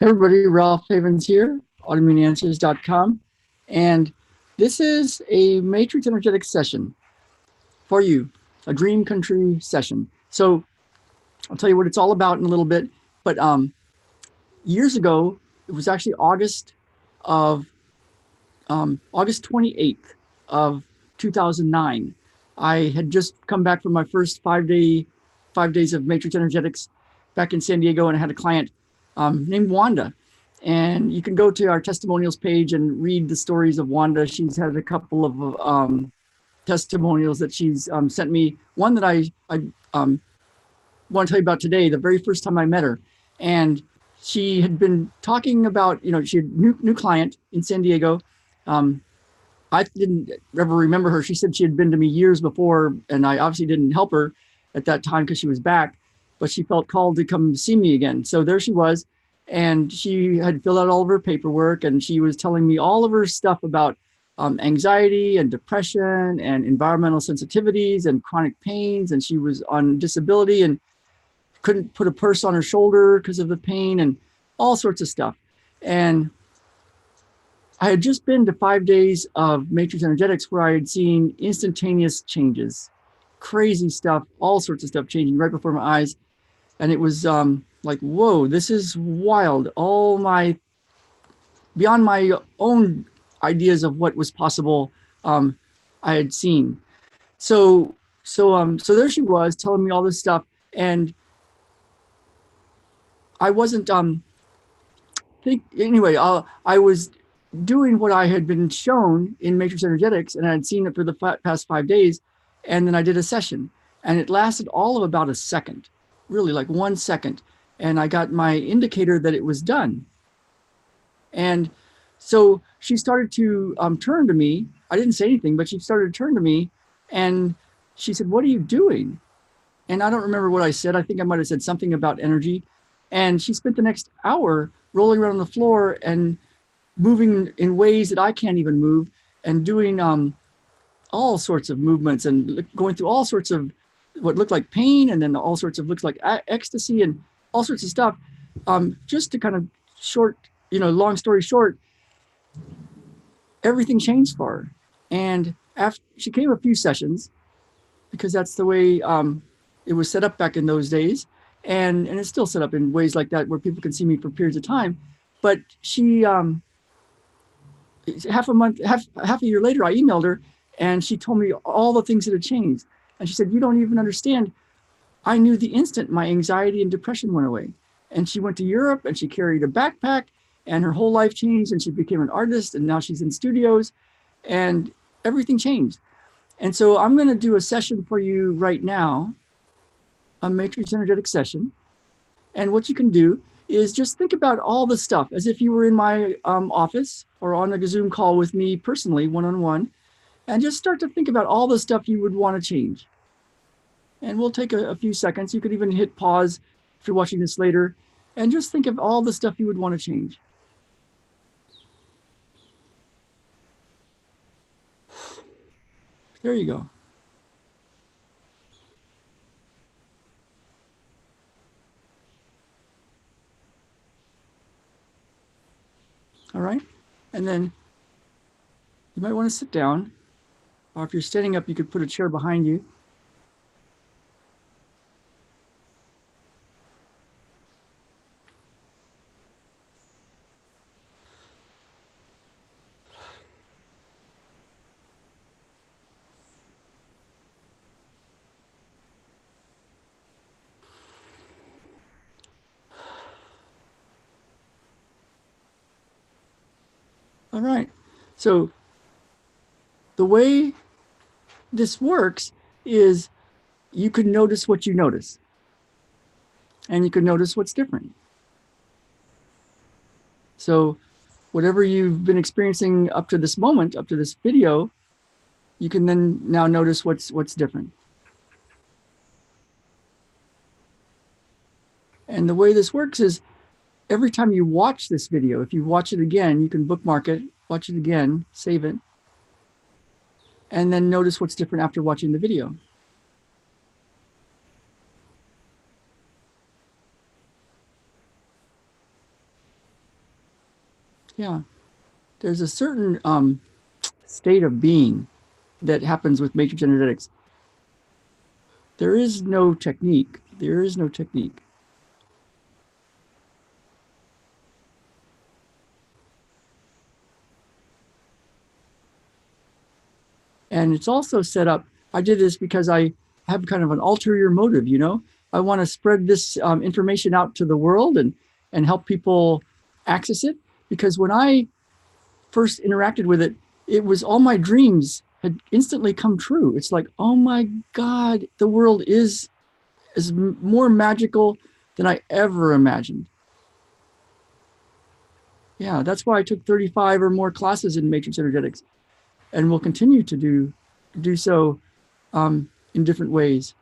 Everybody, Ralph Havens here, autoimmuneanswers.com. And this is a matrix energetic session for you, a dream country session. So I'll tell you what it's all about in a little bit. But years ago, it was actually August 28th of 2009. I had just come back from my first 5 days of matrix energetics back in San Diego, and I had a client named Wanda. And you can go to our testimonials page and read the stories of Wanda. She's had a couple of testimonials that she's sent me. One that I want to tell you about today, the very first time I met her. And she had been talking about, she had new client in San Diego. I didn't ever remember her. She said she had been to me years before, and I obviously didn't help her at that time because she was back, but she felt called to come see me again. So there she was, and she had filled out all of her paperwork, and she was telling me all of her stuff about anxiety and depression and environmental sensitivities and chronic pains, and she was on disability and couldn't put a purse on her shoulder because of the pain and all sorts of stuff. And I had just been to 5 days of matrix energetics where I had seen instantaneous changes, crazy stuff, all sorts of stuff changing right before my eyes. And it was like, whoa, this is wild. Beyond my own ideas of what was possible, I had seen. So there she was telling me all this stuff. And I wasn't, I was doing what I had been shown in matrix energetics, and I had seen it for the past 5 days. And then I did a session, and it lasted all of about a second, really like 1 second. And I got my indicator that it was done. And so she started to turn to me. I didn't say anything, but she started to turn to me, and she said, "What are you doing?" And I don't remember what I said. I think I might have said something about energy. And she spent the next hour rolling around on the floor and moving in ways that I can't even move, and doing all sorts of movements and going through all sorts of what looked like pain, and then all sorts of looks like ecstasy and all sorts of stuff. Just to kind of long story short, everything changed for her. And after she came a few sessions, because that's the way it was set up back in those days. And it's still set up in ways like that where people can see me for periods of time. But she, half a year later, I emailed her, and she told me all the things that had changed. And she said, "You don't even understand. I knew the instant my anxiety and depression went away." And she went to Europe, and she carried a backpack, and her whole life changed, and she became an artist, and now she's in studios, and everything changed. And so I'm going to do a session for you right now, a matrix energetic session. And what you can do is just think about all the stuff as if you were in my office or on a Zoom call with me personally, one-on-one, and just start to think about all the stuff you would want to change. And we'll take a few seconds. You could even hit pause if you're watching this later, and just think of all the stuff you would want to change. There you go. All right. And then you might want to sit down, or if you're standing up, you could put a chair behind you. All right. So the way this works is you could notice what you notice, and you could notice what's different. So whatever you've been experiencing up to this moment, up to this video, you can then now notice what's different. And the way this works is every time you watch this video, if you watch it again, you can bookmark it, watch it again, save it, and then notice what's different after watching the video. Yeah. There's a certain state of being that happens with matrix energetics. There is no technique. There is no technique. And it's also set up. I did this because I have kind of an ulterior motive, you know. I want to spread this information out to the world and help people access it. Because when I first interacted with it, it was all my dreams had instantly come true. It's like, oh my God, the world is more magical than I ever imagined. Yeah, that's why I took 35 or more classes in matrix energetics, and will continue to do so in different ways.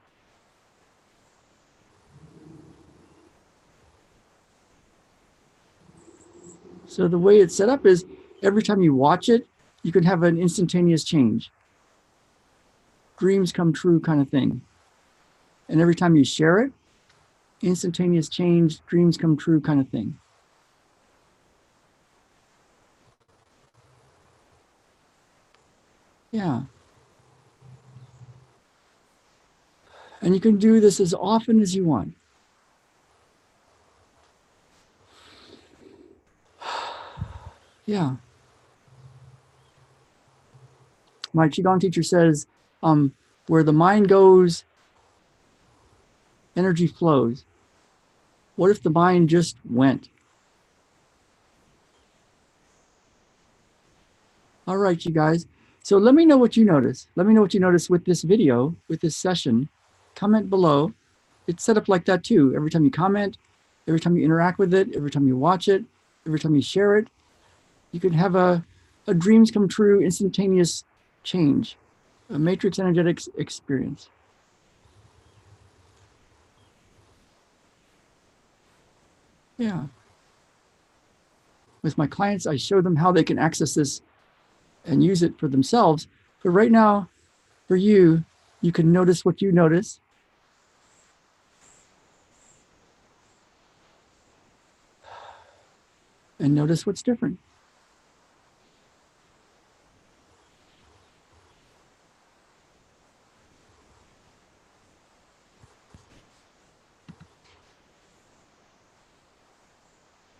So the way it's set up is every time you watch it, you can have an instantaneous change. Dreams come true kind of thing. And every time you share it, instantaneous change, dreams come true kind of thing. Yeah. And you can do this as often as you want. Yeah. My Qigong teacher says, where the mind goes, energy flows. What if the mind just went? All right, you guys. So let me know what you notice. Let me know what you notice with this video, with this session. Comment below. It's set up like that too. Every time you comment, every time you interact with it, every time you watch it, every time you share it, you can have a dreams come true, instantaneous change, a matrix energetics experience. Yeah. With my clients, I show them how they can access this and use it for themselves. But right now, for you, you can notice what you notice. And notice what's different.